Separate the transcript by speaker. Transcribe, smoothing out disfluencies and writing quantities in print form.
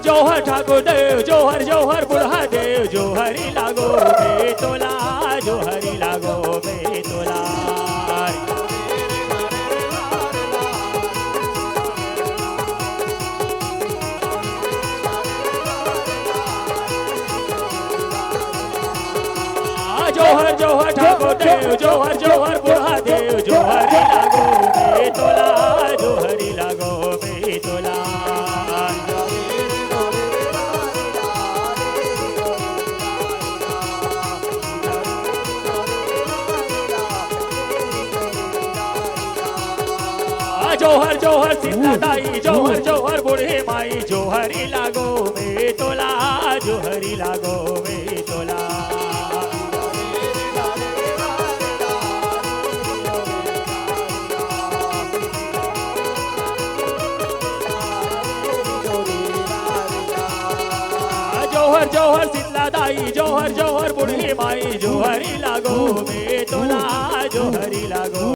Speaker 1: जोहर ठाकुर देव जोहर जोहर बुढ़ा देव जोहरी लागो बेतोला जोहरी लागो बेतोला जोहर जोहर ठाकुर देव जोहर जोहर बुढ़ा देव जोहरी लागो बेतोला जोहरी लागो बेतोला जोहर जोहर सीता दाई जोहर जोहर बूढ़े माई जोहरी लागो बेतोला जोहरी लागो बेतोला जोहर जोहर शीतला दाई जोहर जोहर बूढ़ी माई जोहरी लागो